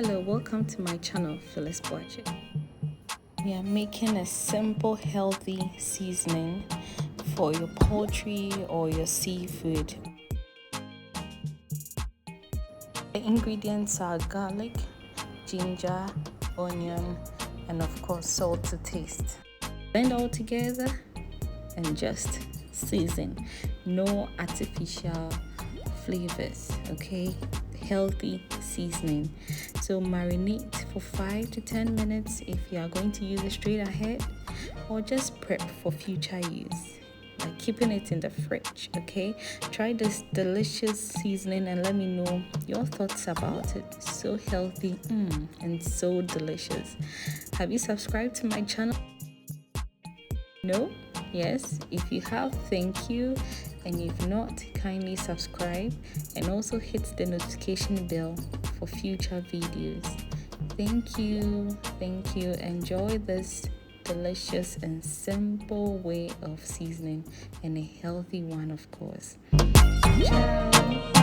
Hello, welcome to my channel, Phyllis Boache. We are making a simple, healthy seasoning for your poultry or your seafood. The ingredients are garlic, ginger, onion, and of course salt to taste. Blend all together and just season. No artificial flavors, okay? Healthy seasoning. So marinate for 5 to 10 minutes if you are going to use it straight ahead, or just prep for future use, like keeping it in the fridge. Okay, try this delicious seasoning and let me know your thoughts about it. So healthy and so delicious. Have you subscribed to my channel? No? Yes? If you have, thank you. And if not, kindly subscribe and also hit the notification bell for future videos. Thank you. Enjoy this delicious and simple way of seasoning, and a healthy one, of course. Ciao.